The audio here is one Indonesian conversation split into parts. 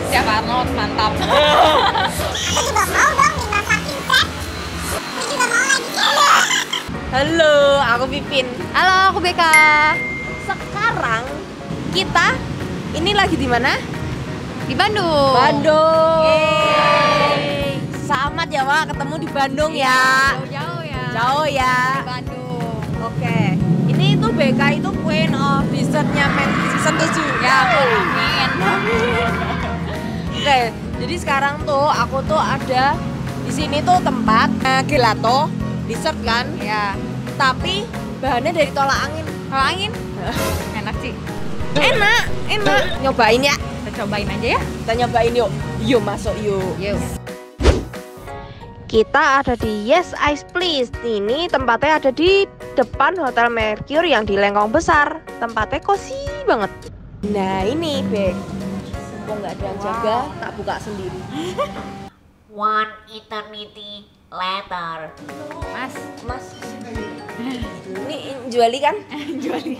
Chef Arnold, mantap. Aku juga mau dong dimasakin, Chef. Aku juga mau lagi, Chef. Halo, aku Pipin. Halo, aku Beka. Sekarang kita ini lagi di mana? Di Bandung. Bandung. Yeay. Selamat ya, Wak, ketemu di Bandung ya. Jauh-jauh ya. Jauh ya. Di Bandung. Oke. Ini itu BK itu Queen of Dessertnya Men Season 7. Ya, amin. Oke, jadi sekarang tuh aku tuh ada di sini tuh tempat gelato, dessert kan? Ya. Tapi bahannya dari tolak angin. Kalau angin? Enak sih. Enak. Nyobain ya. Kita cobain aja ya. Kita nyobain yuk. Yuk masuk yuk. Yuk. Kita ada di Yes Ice Please. Ini tempatnya ada di depan Hotel Mercure yang di Lengkong Besar. Tempatnya cozy banget. Nah ini Bek, mumpung nggak ada yang jaga, tak buka sendiri. One eternity later. Mas, ini juali kan? Juali.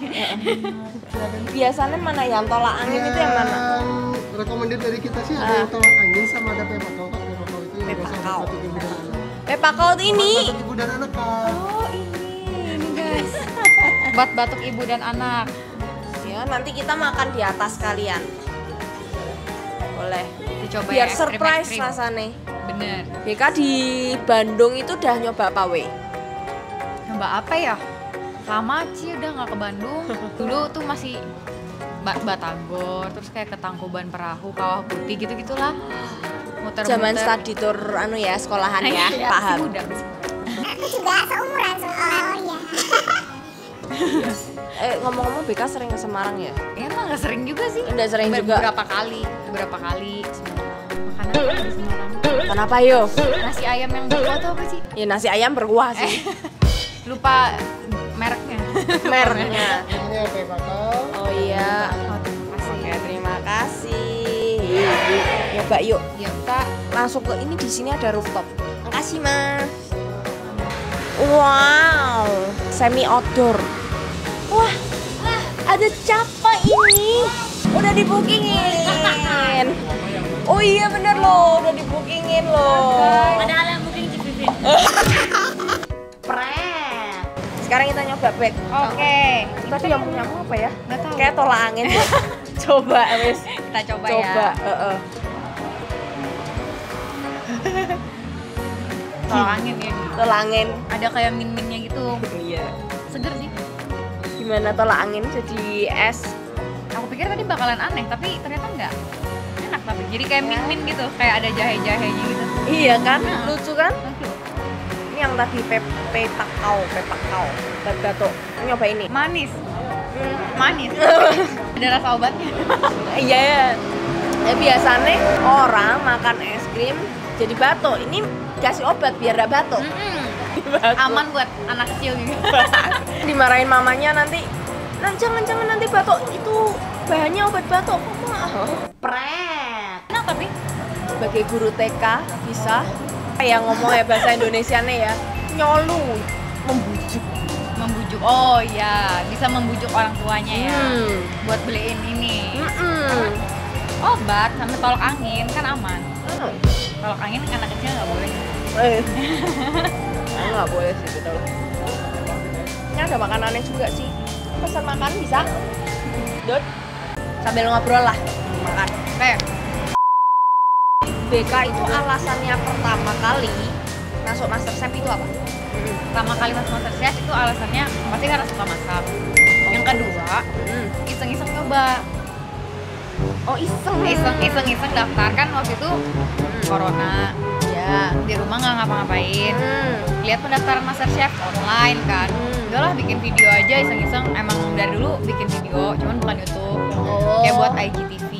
Biasanya mana yang tolak angin itu yang mana? Recommended dari kita sih ada yang tolak angin sama ada pepakau. Pepakau itu yang Pepakau. batuk ibu dan anak. Pepakau ini. Batuk ibu dan anak kan. Oh ini Guys. Buat batuk ibu dan anak. Ya nanti kita makan di atas kalian. Boleh. Dicoba Biar ya, surprise ekstrim. rasanya. Bener. BK di Bandung itu udah nyoba apa we? Coba apa ya? Lama sih udah nggak ke Bandung. Dulu tuh masih Batagor, terus kayak ke Tangkuban Perahu, Kawah Putih gitu-gitulah. Muter-muter. Zaman study tour anu ya, sekolahan ya, Iya, paham. udah. Aku juga seumuran soalnya. Oh iya. Ngomong-ngomong BK sering ke Semarang ya? Emang nggak sering juga sih. Udah sering juga. Beberapa kali Semarang. Makanan di Semarang. Kenapa yo? Nasi ayam yang berkuah tuh apa sih? Ya nasi ayam berkuah sih. Lupa mereknya. Mereknya. Ini pepakau. Oh iya. Oh, terima kasih. Oke, terima kasih. Yuk, nyoba yuk. Ya, Kita langsung ke ini, di sini ada rooftop. Makasih Mas. Wow, semi outdoor. Wah, ada capa ini. Udah dibookingin. Oh iya bener loh, udah dibookingin loh. Padahal yang booking Cipipin. Pret. Sekarang kita nyoba bag. Oke. Tadi yang punya apa ya? Nggak tahu. Kayak tolak angin. Coba wes. Kita coba, Coba. ya. Tolak angin ya. Tolak angin. Ada kayak min-minnya gitu. Iya. Seger sih. Gimana tolak angin jadi es? Aku pikir tadi bakalan aneh, tapi ternyata enggak. Enak tapi. Jadi kayak min-min gitu, kayak ada jahe-jahenya gitu. Iya kan? Nah. Lucu kan? Lucu. Ini yang tadi pepakau. Gato. Nyoba ini. Manis. Manis. Ada rasa obatnya. Iya ya. Biasanya orang makan es krim jadi batuk. Ini kasih obat biar gak batuk. Batuk. Aman buat anak kecil gitu. Dimarahin mamanya nanti. Nah, jangan nanti batuk. Itu bahannya obat batuk. Pret. Enak tapi Sebagai guru TK bisa yang ngomong ya bahasa Indonesianya ya, nyolu, membujuk. membujuk. Oh iya, bisa membujuk orang tuanya ya. Buat beliin ini. Mm-mm. Obat sama tolak angin kan aman. Mm. Tolak angin anak kecil nggak boleh. Nggak boleh sih betul. Ini ada makanannya juga sih. Pesan makan bisa? Dot. Sambil ngobrol lah. Makan. Oke. BK itu alasannya pertama kali masuk MasterChef itu apa? Pertama kali masuk MasterChef itu alasannya pasti karena suka masak. Yang kedua, iseng-iseng coba. Oh iseng. Iseng daftar kan waktu itu corona. Ya, di rumah nggak ngapa-ngapain. Lihat pendaftaran MasterChef online kan. Udahlah bikin video aja iseng-iseng. Emang dari dulu bikin video, cuman bukan YouTube. Kayak buat IGTV,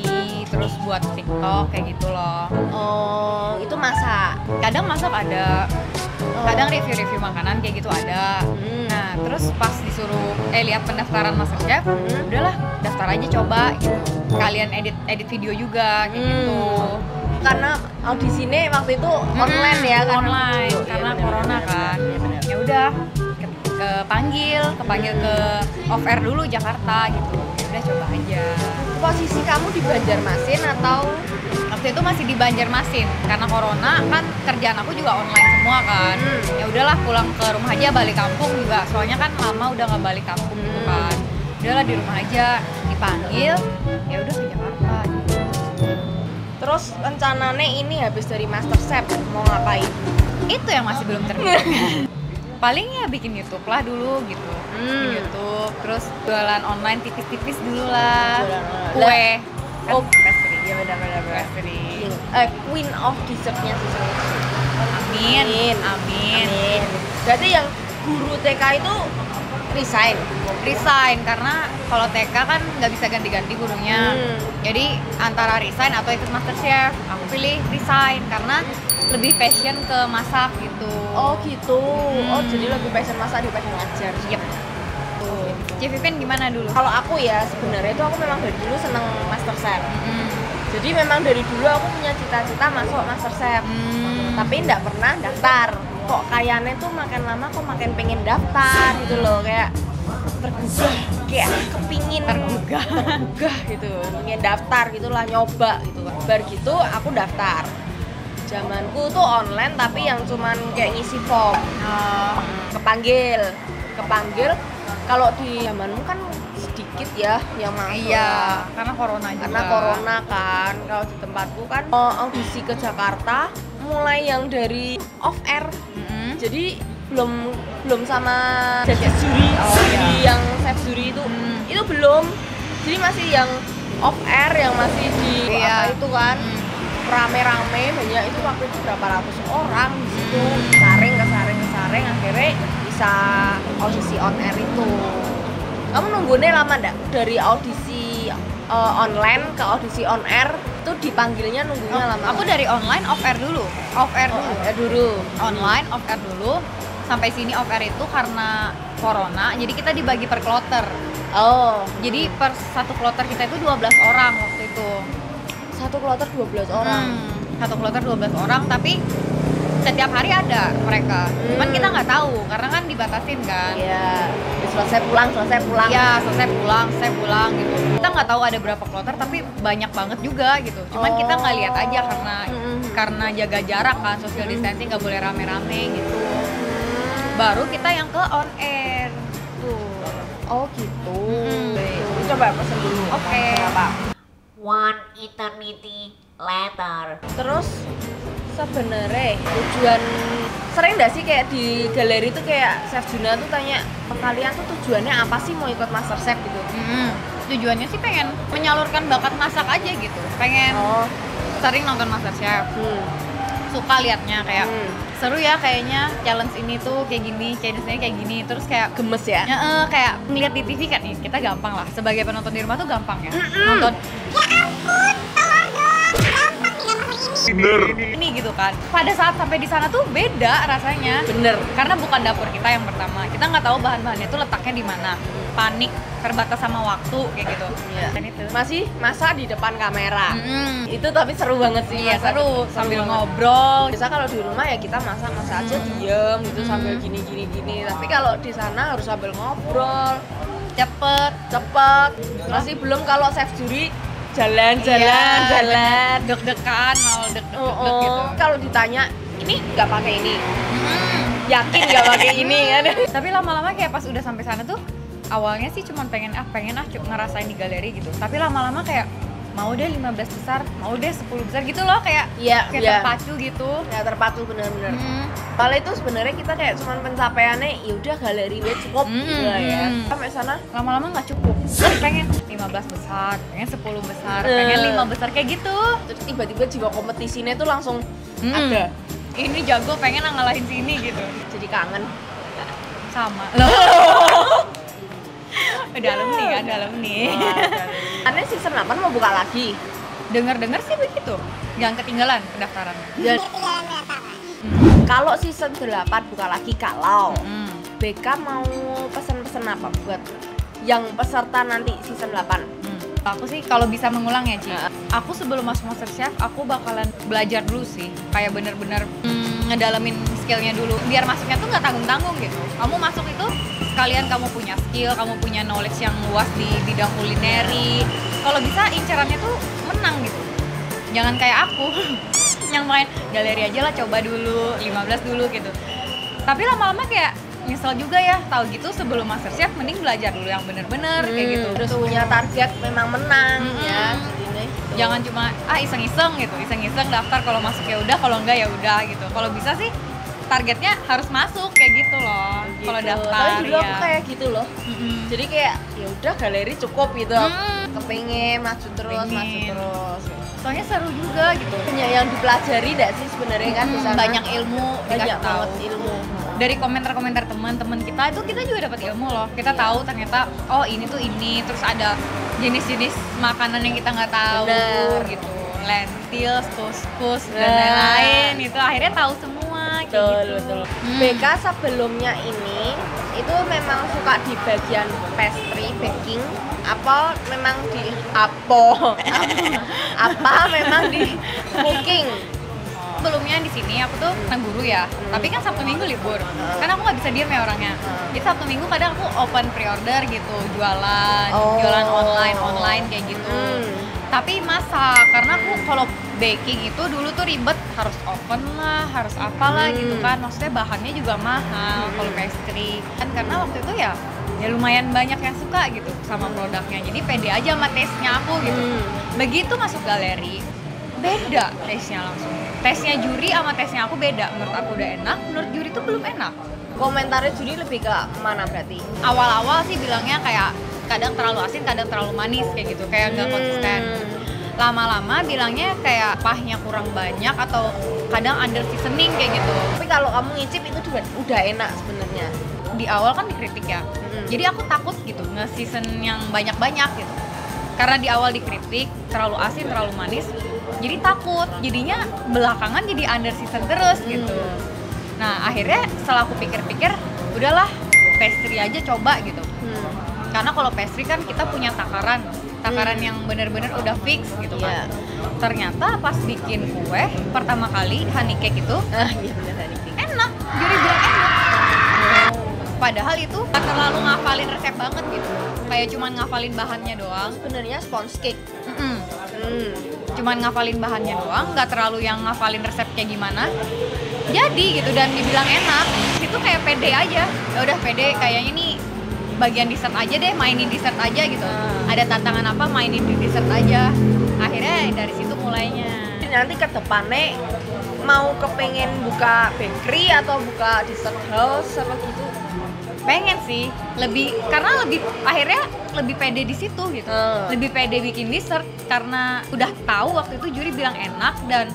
terus buat TikTok kayak gitu loh. Oh, itu masak. Kadang masak ada. Kadang review-review makanan kayak gitu ada. Nah, terus pas disuruh lihat pendaftaran MasterChef, udahlah daftar aja coba gitu. Kalian edit video juga kayak gitu. Karena audisinya waktu itu online ya kan? Online karena corona kan. Ya udah kepanggil ke off air dulu Jakarta gitu. Ya udah coba aja. Posisi kamu di Banjarmasin atau Waktu masih di Banjarmasin karena corona kan kerjaan aku juga online semua kan. Ya udahlah pulang ke rumah aja, balik kampung juga. Soalnya kan lama udah nggak balik kampung gitu kan. Udahlah di rumah aja, dipanggil, ya udah ke Jakarta. Terus rencananya ini habis dari MasterChef mau ngapain? Itu yang masih belum terpikir. Paling ya bikin YouTube lah dulu gitu. Bikin YouTube, terus jualan online tipis-tipis dulu lah. Kue. Oh, pastry. ya benar-benar Pastry. Queen of dessertnya sih. Amin. Berarti yang guru TK itu Resign karena kalau TK kan nggak bisa ganti-ganti gurunya. Jadi antara resign atau ikut MasterChef, aku pilih resign karena lebih passion ke masak gitu. Oh gitu. Oh jadi lebih passion masak di passion ngajar. Yep. Chef Ipin gimana dulu? Kalau aku ya sebenarnya itu aku memang dari dulu seneng MasterChef. Jadi memang dari dulu aku punya cita-cita masuk MasterChef. Tapi nggak pernah daftar. Kok kayaknya tuh makin lama kok makin pengen daftar gitu loh, kayak tergugah, kayak kepingin tergugah gitu, pengen daftar gitulah, nyoba gitu. Bar gitu aku daftar. Zamanku tuh online tapi yang cuman kayak ngisi form. Kepanggil. Kalau di zamanmu kan sedikit ya yang masuk. Iya, karena corona juga. Karena corona kan. Kalau di tempatku kan audisi ke Jakarta mulai yang dari off air. Jadi belum sama judge juri yang chef juri itu belum. Jadi masih yang off air yang masih di apa itu kan rame-rame banyak, itu waktu itu berapa ratus orang di situ saring akhirnya bisa audisi on air itu. Kamu nunggunya lama nggak dari audisi online ke audisi on air itu dipanggilnya nunggunya lama? Aku dari online off air dulu. Online off air dulu. Sampai sini off air itu karena corona, jadi kita dibagi per kloter. Jadi per satu kloter kita itu 12 orang waktu itu. Satu kloter 12 orang. Satu kloter 12 orang, tapi setiap hari ada mereka. Cuman kita nggak tahu karena kan dibatasin kan. Iya. Selesai pulang. Iya, selesai pulang gitu. Kita nggak tahu ada berapa kloter, tapi banyak banget juga gitu. Cuman kita nggak lihat aja karena jaga jarak kan, social distancing, nggak boleh rame-rame gitu. Baru kita yang ke on air tuh. Oh gitu. Coba pesen dulu. Oke. One eternity later. Terus sebenarnya tujuan sering nggak sih kayak di galeri tuh kayak Chef Juna tuh tanya kalian tuh tujuannya apa sih mau ikut MasterChef gitu? Tujuannya sih pengen menyalurkan bakat masak aja gitu. Pengen sering nonton MasterChef. Suka liatnya kayak seru ya kayaknya challenge ini tuh kayak gini, challenge-nya kayak gini, terus kayak Gemes ya? Kayak ngeliat di TV kan nih, kita gampang lah sebagai penonton di rumah tuh gampang ya nonton Ya ampun, tolong dong. Gampang tinggal masak ini gitu kan. Pada saat sampai di sana tuh beda rasanya. Bener. Karena bukan dapur kita yang pertama, kita nggak tahu bahan-bahannya tuh letaknya di mana. Panik, terbatas sama waktu kayak gitu. Dan itu Masih masak di depan kamera. Itu tapi seru banget sih. Iya, masak. seru sambil banget. ngobrol. Biasa kalau di rumah ya kita masak aja diem gitu sambil gini. Tapi kalau di sana harus sambil ngobrol, Cepet. Masih belum kalau chef juri jalan. Deg-degan, mau deg-deg gitu. Kalau ditanya ini nggak pakai ini, yakin nggak pakai ini kan? Tapi lama-lama kayak pas udah sampai sana tuh awalnya sih cuma pengen ngerasain di galeri gitu. Tapi lama-lama kayak mau deh 15 besar, mau deh 10 besar gitu loh, kayak terpacu gitu. Ya terpacu bener-bener. Kalau itu sebenarnya kita kayak cuman pencapaiannya ya udah galeri we cukup gitu lah ya. Sampai sana Lama-lama nggak cukup. Pengen 15 besar, pengen 10 besar, pengen 5 besar kayak gitu. terus tiba-tiba jiwa kompetisinya tuh langsung ada. Ini jago, pengen ngalahin sini gitu. Jadi kangen. Sama. Loh. Dalam nih. Aneh season 8 mau buka lagi. Dengar-dengar sih begitu. Jangan ketinggalan pendaftaran. Kalau season 8 buka lagi, kalau BK mau pesan-pesan apa buat yang peserta nanti season 8? Aku sih kalau bisa mengulang ya Ci, aku sebelum masuk MasterChef aku bakalan belajar dulu sih, kayak bener-bener ngedalamin skillnya dulu, biar masuknya tuh nggak tanggung-tanggung gitu. Kamu masuk itu sekalian kamu punya skill, kamu punya knowledge yang luas di bidang kulineri. Kalau bisa incarannya tuh menang gitu. jangan kayak aku yang main galeri aja lah, coba dulu 15 dulu gitu. Tapi lama-lama kayak nyesel juga ya, tahu gitu sebelum MasterChef mending belajar dulu yang bener-bener kayak gitu. Terus punya target memang menang ya. Ini. Jangan cuma iseng-iseng gitu, iseng-iseng daftar, kalau masuk ya udah, kalau enggak ya udah gitu. Kalau bisa sih targetnya harus masuk kayak gitu loh. Gitu. Kalau daftar tapi dulu ya. aku kayak gitu loh. Jadi kayak ya udah galeri cukup gitu. Kepengen maju terus, maju terus. Soalnya seru juga gitu. Punya yang dipelajari enggak sih sebenarnya kan di sana? Banyak ilmu, banyak dikasih tahu. banget ilmu. Dari komentar-komentar teman-teman kita itu kita juga dapat ilmu loh. Kita tahu ternyata oh ini tuh ini, terus ada jenis-jenis makanan yang kita nggak tahu. Bener. Gitu. Lentil, couscous dan lain-lain. Itu akhirnya tahu semua kayak gitu. Betul. BK sebelumnya ini itu memang suka di bagian pastry, baking, apa memang di apa memang di cooking. Sebelumnya di sini aku tuh kan guru ya, tapi kan Sabtu Minggu libur. Karena aku nggak bisa diem ya orangnya. Jadi Sabtu Minggu kadang aku open pre-order gitu, jualan online kayak gitu. Tapi masak, karena aku kalau baking itu dulu tuh ribet, harus oven lah, harus apalah gitu kan. Maksudnya bahannya juga mahal kalau pastry. Kan karena waktu itu ya lumayan banyak yang suka gitu sama produknya. Jadi pede aja sama taste-nya aku gitu. Begitu masuk galeri, beda taste-nya langsung. Taste-nya juri sama taste-nya aku beda. Menurut aku udah enak, menurut juri tuh belum enak. Komentarnya juri lebih ke mana berarti? Awal-awal sih bilangnya kayak kadang terlalu asin, kadang terlalu manis kayak gitu, kayak nggak konsisten. Lama-lama bilangnya kayak pahnya kurang banyak atau kadang under seasoning kayak gitu. Tapi kalau kamu ngicip itu juga udah enak sebenarnya. Di awal kan dikritik ya, jadi aku takut gitu nge-season yang banyak-banyak gitu. Karena di awal dikritik terlalu asin, terlalu manis, jadi takut. Jadinya belakangan jadi under season terus gitu. Nah akhirnya setelah aku pikir-pikir, udahlah pastry aja coba gitu. Karena kalau pastry kan kita punya takaran yang bener-bener udah fix gitu kan. Ternyata pas bikin kue pertama kali honey cake itu enak, juri bilang enak. Padahal itu gak terlalu ngafalin resep banget gitu, kayak cuman ngafalin bahannya doang. Sebenarnya sponge cake. Cuman ngafalin bahannya doang, nggak terlalu yang ngafalin resep kayak gimana. Jadi gitu, dan dibilang enak, itu kayak pede aja. Ya udah pede, kayaknya nih bagian dessert aja deh, mainin dessert aja gitu. Ada tantangan apa, mainin di dessert aja. Akhirnya dari situ mulainya. Nanti ke depannya mau kepengen buka bakery atau buka dessert house sama gitu? Pengen sih, karena akhirnya lebih pede di situ gitu. Lebih pede bikin dessert karena udah tahu waktu itu juri bilang enak, dan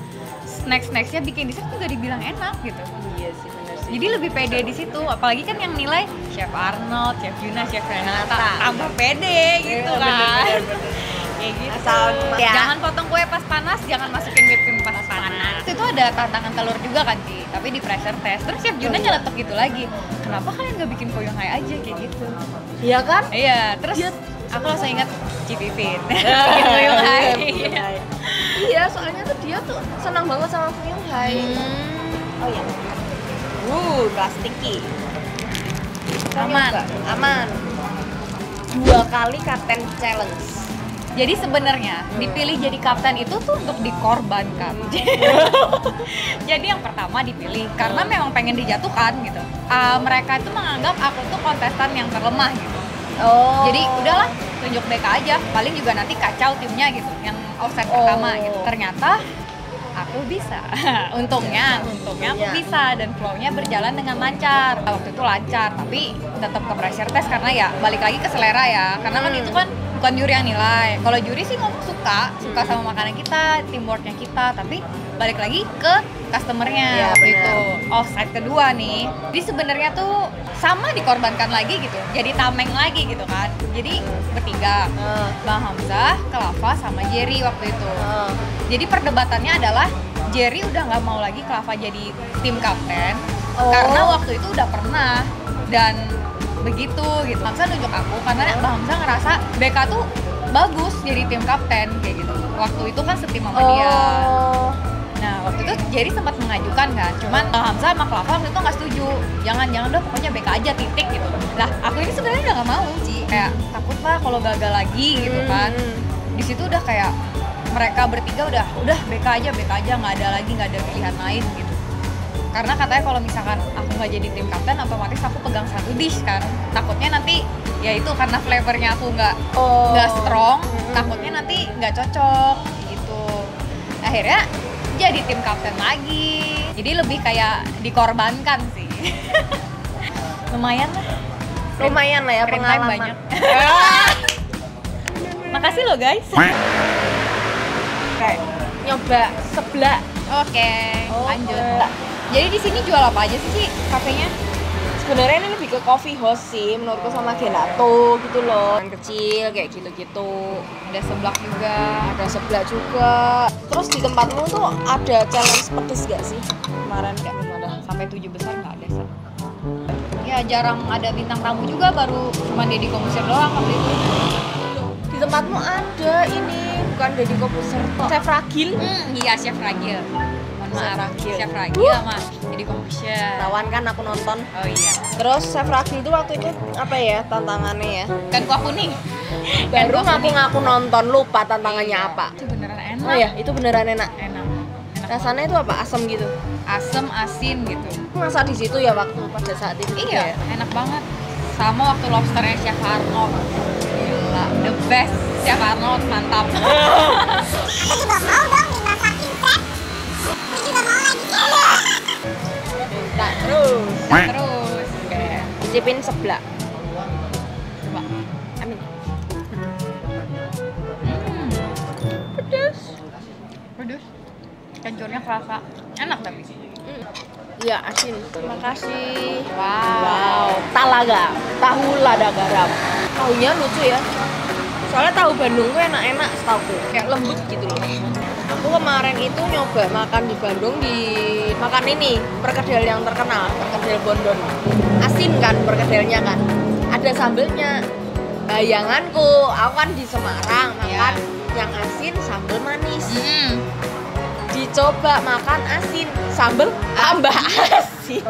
next-nextnya bikin dessert juga dibilang enak gitu. Iya sih, benar sih. Jadi lebih pede di situ, apalagi kan yang nilai Chef Arnold, Chef Juna, Chef Renata, tambah pede gitu kan. Kayak gitu. Jangan potong kue pas panas, jangan masukin whipped cream pas panas. Itu ada tantangan telur juga kan sih, tapi di pressure test. Terus Chef Juna nyeletuk gitu lagi. Kenapa kalian nggak bikin Fuyung Hai aja kayak gitu? Iya kan? Iya, terus aku langsung ingat Cipipin. Bikin Fuyung Hai. Iya, soalnya tuh dia tuh senang banget sama Fuyung Hai. Oh iya. Plastiki. Aman. 2 kali kapten challenge. Jadi sebenarnya dipilih jadi kapten itu tuh untuk dikorbankan. Jadi yang pertama dipilih karena memang pengen dijatuhkan gitu. Mereka itu menganggap aku tuh kontestan yang terlemah gitu. Jadi udahlah tunjuk BK aja. Paling juga nanti kacau timnya gitu. Yang offset pertama gitu. Ternyata aku bisa. Untungnya aku bisa, dan flow-nya berjalan dengan lancar. Waktu itu lancar, tapi tetap ke pressure test karena ya balik lagi ke selera ya. Karena kan itu kan bukan juri yang nilai. Kalau juri sih ngomong suka sama makanan kita, teamworknya kita, tapi balik lagi ke customernya gitu. Offside kedua nih. Jadi sebenarnya tuh sama dikorbankan lagi gitu. Jadi tameng lagi gitu kan. Jadi bertiga. Bang Hamzah, Kelava sama Jerry waktu itu. Jadi perdebatannya adalah Jerry udah nggak mau lagi Kelava jadi tim kapten karena waktu itu udah pernah, dan begitu gitu. Hamzah nunjuk aku karena Bang Hamzah ngerasa BK tuh bagus jadi tim kapten kayak gitu. Waktu itu kan setim sama dia. Nah waktu itu Jerry sempat mengajukan kan, cuman Hamzah sama Kelava waktu itu nggak setuju. Jangan dong, pokoknya BK aja titik gitu. Nah aku ini sebenarnya udah nggak mau sih, kayak takut lah kalau gagal lagi gitu kan. Di situ udah kayak mereka bertiga udah BK aja nggak ada pilihan lain gitu. Karena katanya kalau misalkan aku nggak jadi tim kapten, otomatis aku pegang satu dish kan. Takutnya nanti ya itu karena flavornya aku nggak strong, takutnya nanti nggak cocok gitu. Akhirnya jadi tim kapten lagi. Jadi lebih kayak dikorbankan sih. Lumayan lah ya pengalaman. Banyak. Makasih loh guys. Kayak nyoba seblak. Oke, lanjut. Jadi di sini jual apa aja sih kafenya? Sebenarnya ini lebih ke coffee house sih menurutku, sama gelato gitu loh. Yang kecil kayak gitu-gitu. Ada seblak juga. Ada seblak juga. Terus di tempatmu tuh ada challenge pedes gak sih? Kemarin kayak ada sampai 7 besar nggak ada sih. Ya jarang ada bintang tamu juga, baru cuma Deddy Corbuzier doang waktu itu. Di tempatmu ada ini, bukan Deddy Corbuzier, Chef Ragil. Iya, Chef Ragil. Chef Ragil sama Deddy Corbuzier. Tawan kan aku nonton. Oh iya. Terus Chef Ragil itu waktu itu apa ya tantangannya ya? Kan kuah kuning. Baru ngaku nonton, lupa tantangannya apa. Itu beneran enak. Oh ya, itu beneran enak. Enak Rasanya itu apa? Asam gitu? Asam, asin gitu. Masak di situ ya waktu pada saat itu? Iya, enak banget. Sama waktu lobsternya Chef Arnold. Gila, the best. Chef Arnold, mantap. Aku juga mau dong dimasakin, Chef. Aku juga mau lagi, Chef. Minta terus. Terus. Oke. Cicipin seblak. Coba. Amin. Pedes. Kencurnya kerasa. Enak tapi. Iya, asin. Terima kasih. Wow. Talaga. Tahu lada garam. Tahunya lucu ya. Soalnya tahu Bandung tuh enak-enak setauku. Kayak lembut gitu loh. Aku kemarin itu nyoba makan di Bandung, makan ini, perkedel yang terkenal, perkedel Bondon. Asin kan perkedelnya kan. Ada sambelnya. Bayanganku, aku kan di Semarang makan yang asin sambel manis. Dicoba makan asin, sambel tambah asin.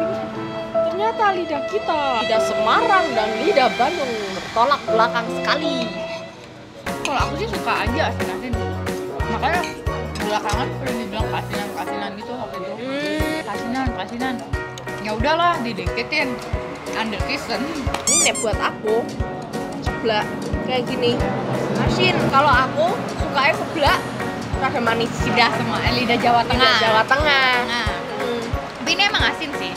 Ternyata lidah kita, lidah Semarang dan lidah Bandung bertolak belakang sekali. Kalau aku sih suka aja asin-asin. Makanya belakangan udah dibilang kasinan gitu waktu itu. Kasinan. Ya udahlah, didikitin. Under season. Ini buat aku seblak kayak gini. Asin. Kalau aku sukanya seblak rada manis. Lidah Jawa Tengah. Lidah Jawa Tengah. Nah. Tapi ini emang asin sih.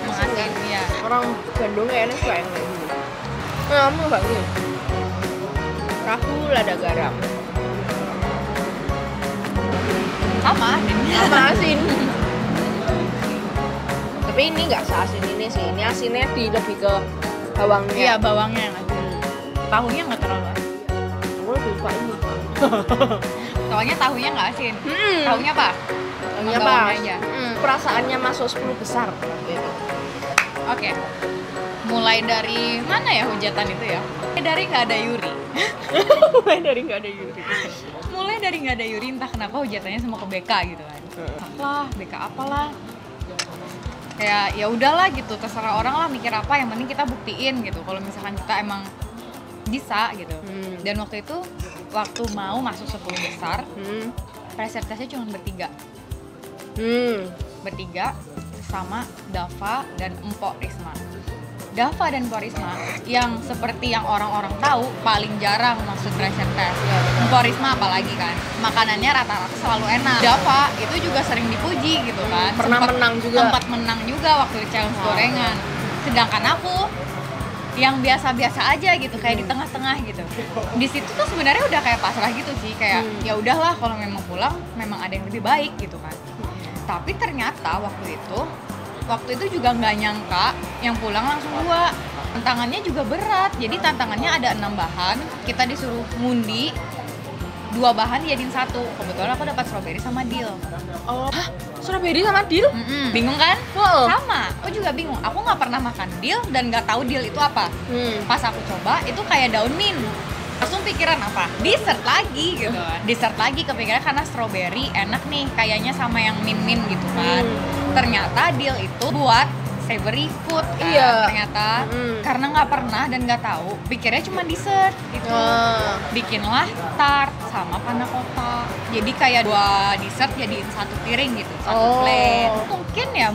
Emang asin, iya. Orang Bandung kayaknya suka yang kayak gini. Kamu nggak nih? Tahu lada garam. Sama asin. Tapi ini nggak seasin ini sih. Ini asinnya lebih ke bawangnya. Iya, bawangnya yang asin. Tahunya nggak terlalu asin. Aku lebih suka ini. Soalnya tahunya nggak asin. Tahunya apa? Tahunya apa? Perasaannya masuk 10 besar. Gitu. Oke. Mulai dari mana ya hujatan itu ya? Dari nggak ada Yuri. Mulai dari nggak ada Yuri, entah kenapa hujatannya semua ke BK gitu kan. Apalah, BK apalah. Kayak ya udahlah gitu, terserah orang lah mikir apa, yang penting kita buktiin gitu. Kalau misalkan kita emang bisa gitu. Dan waktu itu waktu mau masuk 10 besar, presentasinya cuma bertiga. Bertiga sama Dava dan Empok Risma. Dava dan Empok Risma yang seperti yang orang-orang tahu paling jarang masuk pressure test. Empok Risma apalagi kan, makanannya rata-rata selalu enak. Dava itu juga sering dipuji gitu kan. Sempat menang juga waktu di challenge gorengan. Sedangkan aku yang biasa-biasa aja gitu, kayak di tengah-tengah gitu. Di situ tuh sebenarnya udah kayak pasrah gitu sih, kayak ya udahlah kalau memang pulang memang ada yang lebih baik gitu kan. Tapi ternyata waktu itu juga nggak nyangka yang pulang langsung 2. Tantangannya juga berat, jadi tantangannya ada 6 bahan, kita disuruh ngundi 2 bahan jadiin 1. Kebetulan aku dapat strawberry sama dill. Oh, hah? Strawberry sama dill? Bingung kan? Sama, aku juga bingung. Aku nggak pernah makan dill dan nggak tahu dill itu apa. Pas aku coba, itu kayak daun mint. Langsung pikiran apa? Dessert lagi gitu. Dessert lagi kepikiran karena strawberry enak nih, kayaknya sama yang mint-mint gitu kan. Ternyata dill itu buat savory food kan, Iya. ternyata karena nggak pernah dan nggak tahu, pikirnya cuma dessert gitu. Bikinlah tart sama panna cotta. Jadi kayak 2 dessert jadiin 1 piring gitu, 1 plate.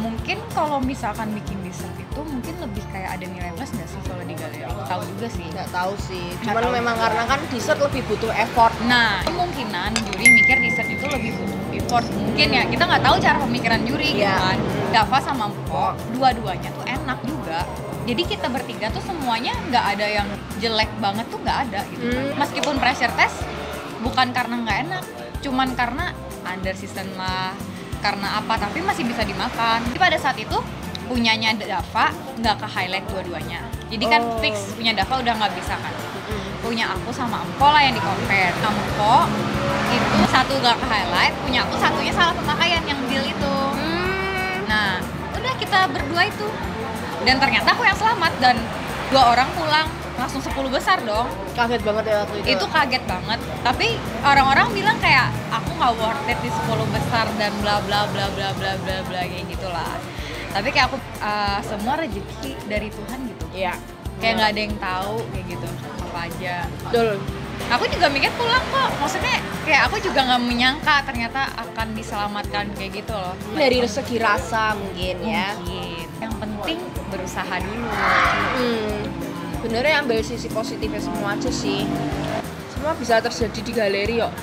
Mungkin kalau misalkan bikin dessert itu mungkin lebih kayak ada nilai plus nggak sih kalau di galeri? Tahu juga sih. Nggak tahu sih. Nggak Cuman tahu. memang karena kan dessert lebih butuh effort. Nah, kemungkinan juri mikir dessert itu lebih butuh effort. Mungkin ya, kita nggak tahu cara pemikiran juri gitu Iya. kan. Dava sama Mpok, dua-duanya tuh enak juga. Jadi kita bertiga tuh semuanya nggak ada yang jelek banget tuh, nggak ada gitu kan. Meskipun pressure test bukan karena nggak enak, cuman karena under season lah, karena apa, tapi masih bisa dimakan. Jadi pada saat itu punyanya Dava nggak ke highlight dua-duanya. Jadi kan fix punya Dava udah nggak bisa kan. Punya aku sama Empo lah yang di compare. Empo itu 1 gak ke highlight, punya aku 1-nya salah pemakaian yang deal itu. Nah, udah kita berdua itu. Dan ternyata aku yang selamat dan 2 orang pulang langsung 10 besar dong. Kaget banget ya waktu itu. Itu kaget banget. Tapi orang-orang bilang kayak aku nggak worth it di 10 besar dan bla bla bla bla bla bla bla kayak gitulah. Tapi kayak aku semua rezeki dari Tuhan gitu. Iya. Kayak nggak ada yang tahu kayak gitu apa aja. Betul. Aku juga mikir pulang kok. Maksudnya kayak aku juga nggak menyangka ternyata akan diselamatkan kayak gitu loh. Dari segi rasa mungkin ya. Mungkin. Yang penting berusaha dulu. Benernya ambil sisi positifnya semua aja sih. Semua bisa terjadi di galeri kok.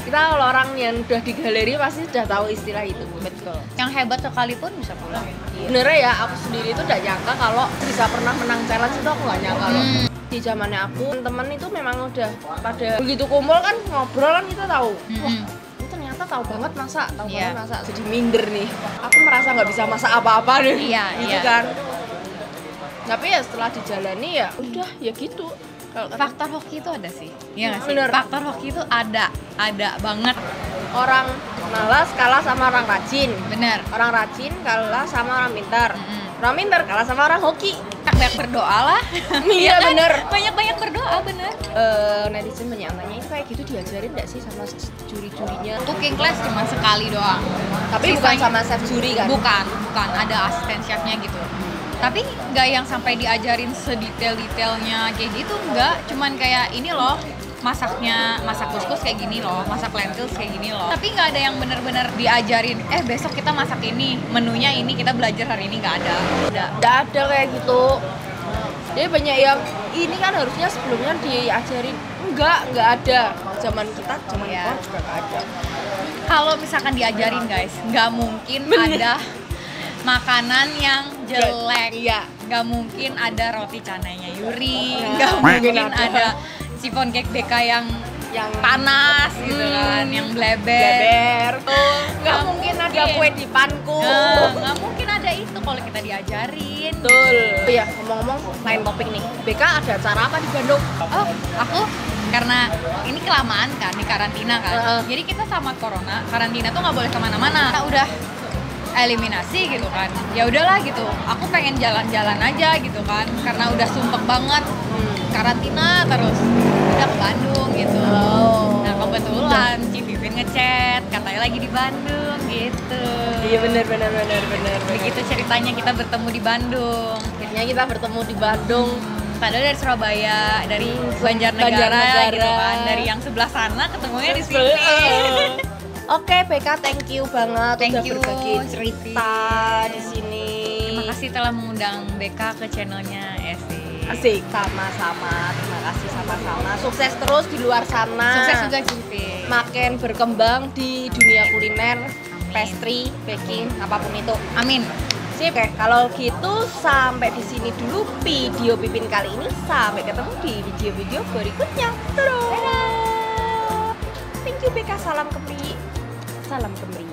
Kita kalau orang yang udah di galeri pasti sudah tahu istilah itu. Betul. Yang hebat sekalipun bisa pulang. Benernya ya, aku sendiri itu udah nyangka kalau bisa pernah menang challenge itu aku gak nyangka loh. Di zamannya aku, temen itu memang udah pada begitu kumpul kan ngobrol kan kita tahu. Wah, ini ternyata tahu banget masak, banget masak. Jadi minder nih. Aku merasa nggak bisa masak apa-apa deh. Iya, gitu kan. Tapi ya setelah dijalani ya udah ya gitu. Kalau Faktor hoki itu ada sih. Iya nggak sih? Bener. Faktor hoki itu ada banget. orang malas kalah sama orang rajin. Bener. Orang rajin kalah sama orang pintar. Orang pintar kalah sama orang hoki. Banyak berdoa lah. Iya kan? bener. Banyak berdoa bener. Netizen banyak tanya itu kayak gitu diajarin nggak sih sama juri-jurinya? Cooking class cuma sekali doang. Tapi bukan sama chef juri kan? Bukan. Ada asisten chefnya gitu. Tapi nggak yang sampai diajarin sedetail-detailnya kayak gitu, nggak. Cuman kayak ini loh, masak kuskus kayak gini loh, masak lentils kayak gini loh. Tapi nggak ada yang bener-bener diajarin, besok kita masak ini, menunya ini, kita belajar hari ini, nggak ada. Nggak ada kayak gitu. Jadi banyak yang ini kan harusnya sebelumnya diajarin. Nggak ada. Zaman kita, zaman Iya. kita juga nggak ada. Kalau misalkan diajarin guys, nggak mungkin ada makanan yang jelek. Iya. Nggak mungkin ada roti canainya Yuri, Iya. nggak Mungkin mungkin ada. ada chiffon cake BK yang panas gitu kan, yang bleber. Bleber. Nggak mungkin ada mungkin. kue di panku. Nggak mungkin ada itu kalau kita diajarin. Betul. Oh iya, ngomong-ngomong lain topik nih. BK ada acara apa di Bandung? Oh, aku karena ini kelamaan kan di karantina kan. Jadi kita sama corona, karantina tuh nggak boleh kemana-mana. Kita udah eliminasi gitu kan. Ya udahlah gitu. Aku pengen jalan-jalan aja gitu kan. Karena udah sumpek banget karantina terus. Udah ke Bandung gitu. Nah kebetulan Ci Vivin ngechat katanya lagi di Bandung gitu. Iya bener. Begitu ceritanya kita bertemu di Bandung. Akhirnya kita bertemu di Bandung. Padahal dari Surabaya, dari Banjarnegara Banjarnegara. gitu kan, dari yang sebelah sana ketemunya di sini. Oke, BK thank you banget Thank udah you, berbagi cerita di sini. Terima kasih telah mengundang BK ke channelnya Esi. Asik, sama-sama. Terima kasih sama-sama. Sukses terus di luar sana. Sukses juga Cipi. Makin berkembang di dunia kuliner, pastry, baking, apapun itu. Amin. Sip, oke. Kalau gitu sampai di sini dulu video Pipin kali ini. Sampai ketemu di video-video berikutnya. Dadah. Thank you BK, salam kemri. Salam kemri.